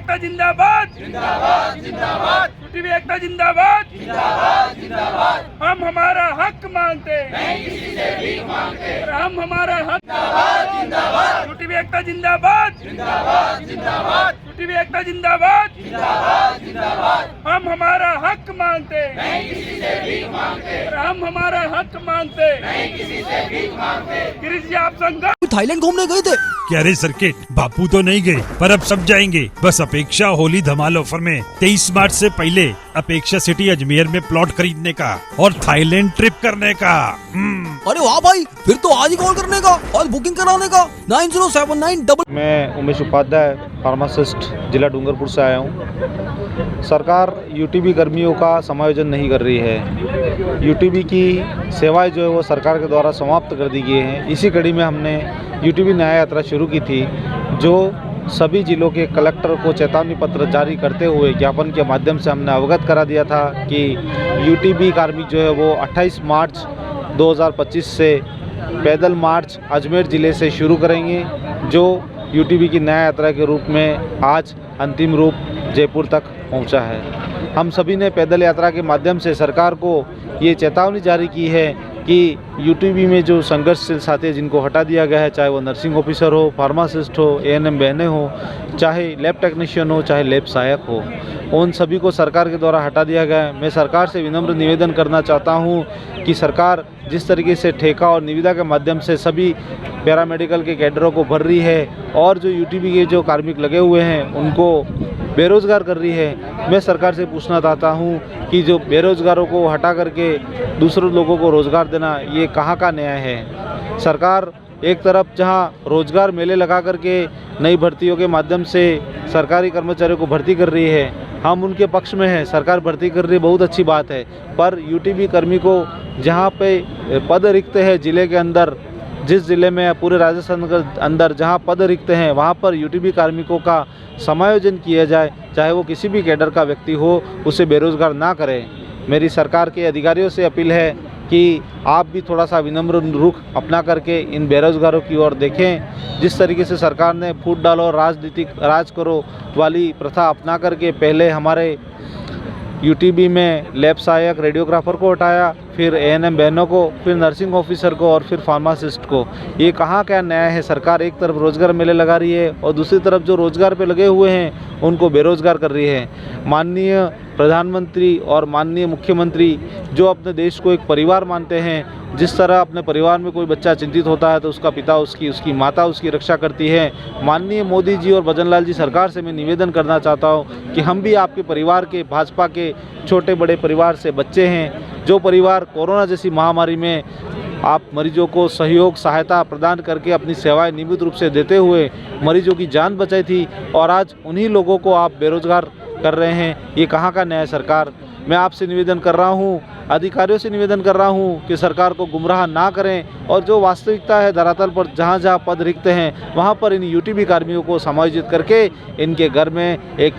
एकता जिंदाबाद जिंदाबाद जिंदाबाद यूटीवी एकता जिंदाबाद जिंदाबाद जिंदाबाद हम हमारा हक मांगते नहीं किसी से भीख मांगते हम हमारा हक जिंदाबाद जिंदाबाद यूटीवी एकता जिंदाबाद जिंदाबाद जिंदाबाद यूटीवी एकता जिंदाबाद जिंदाबाद जिंदाबाद हम हमारा हक मांगते नहीं किसी से भीख मांगते हम हमारा हक मांगते नहीं किसी से भीख मांगते। गिरीश जी आप संघर्ष थाईलैंड घूमने गए थे क्या रे सर्किट बापू तो नहीं गए पर अब सब जाएंगे। बस अपेक्षा होली धमाल ऑफर में 23 मार्च से पहले अपेक्षा सिटी अजमेर में प्लॉट खरीदने का और थाईलैंड ट्रिप करने का। अरे वाह भाई, फिर तो आज ही कॉल करने का और बुकिंग कराने का 9079 मैं उमेश उपाध्याय फार्मासिस्ट जिला डूंगरपुर से आया हूँ। सरकार यूटीबी कर्मियों का समायोजन नहीं कर रही है। यूटीबी की सेवाएं जो है वो सरकार के द्वारा समाप्त कर दी गई हैं। इसी कड़ी में हमने यूटीबी न्याय यात्रा शुरू की थी, जो सभी जिलों के कलेक्टर को चेतावनी पत्र जारी करते हुए ज्ञापन के माध्यम से हमने अवगत करा दिया था कि यूटीबी कार्मिक जो है वो 28 मार्च 2025 से पैदल मार्च अजमेर ज़िले से शुरू करेंगे, जो यूटीबी की न्याय यात्रा के रूप में आज अंतिम रूप जयपुर तक पहुंचा है। हम सभी ने पैदल यात्रा के माध्यम से सरकार को ये चेतावनी जारी की है कि यूटीबी में जो संघर्षशील साथी जिनको हटा दिया गया है, चाहे वो नर्सिंग ऑफिसर हो, फार्मासिस्ट हो, एएनएम बहनें हो, चाहे लैब टेक्नीशियन हो, चाहे लैब सहायक हो, उन सभी को सरकार के द्वारा हटा दिया गया है। मैं सरकार से विनम्र निवेदन करना चाहता हूं कि सरकार जिस तरीके से ठेका और निविदा के माध्यम से सभी पैरामेडिकल के कैडरों को भर रही है और जो यूटीबी के जो कार्मिक लगे हुए हैं उनको बेरोज़गार कर रही है, मैं सरकार से पूछना चाहता हूं कि जो बेरोज़गारों को हटा करके दूसरे लोगों को रोज़गार देना, ये कहाँ का न्याय है। सरकार एक तरफ जहां रोज़गार मेले लगा करके नई भर्तियों के माध्यम से सरकारी कर्मचारियों को भर्ती कर रही है, हम उनके पक्ष में हैं। सरकार भर्ती कर रही है, बहुत अच्छी बात है, पर यूटीबी कर्मी को जहां पे पद रिक्त है ज़िले के अंदर, जिस ज़िले में पूरे राजस्थान के अंदर जहां पद रिक्त हैं वहां पर यूटीबी कार्मिकों का समायोजन किया जाए, चाहे वो किसी भी कैडर का व्यक्ति हो, उसे बेरोज़गार ना करें। मेरी सरकार के अधिकारियों से अपील है कि आप भी थोड़ा सा विनम्र रुख अपना करके इन बेरोज़गारों की ओर देखें। जिस तरीके से सरकार ने फूट डालो राजनीतिक राज करो वाली प्रथा अपना करके पहले हमारे यूटीबी में लैब सहायक रेडियोग्राफर को हटाया, फिर एएनएम बहनों को, फिर नर्सिंग ऑफिसर को और फिर फार्मासिस्ट को, ये कहाँ क्या न्याय है। सरकार एक तरफ रोज़गार मेले लगा रही है और दूसरी तरफ जो रोज़गार पे लगे हुए हैं उनको बेरोज़गार कर रही है। माननीय प्रधानमंत्री और माननीय मुख्यमंत्री जो अपने देश को एक परिवार मानते हैं, जिस तरह अपने परिवार में कोई बच्चा चिंतित होता है तो उसका पिता उसकी माता उसकी रक्षा करती है, माननीय मोदी जी और भजनलाल जी सरकार से मैं निवेदन करना चाहता हूं कि हम भी आपके परिवार के, भाजपा के छोटे बड़े परिवार से बच्चे हैं। जो परिवार कोरोना जैसी महामारी में आप मरीजों को सहयोग सहायता प्रदान करके अपनी सेवाएं नियमित रूप से देते हुए मरीजों की जान बचाई थी और आज उन्हीं लोगों को आप बेरोज़गार कर रहे हैं, ये कहाँ का न्याय सरकार। मैं आपसे निवेदन कर रहा हूँ, अधिकारियों से निवेदन कर रहा हूँ कि सरकार को गुमराह ना करें और जो वास्तविकता है धरातल पर जहाँ जहाँ पद रिक्त हैं वहाँ पर इन यूटीबी कार्मिकों को समायोजित करके इनके घर में एक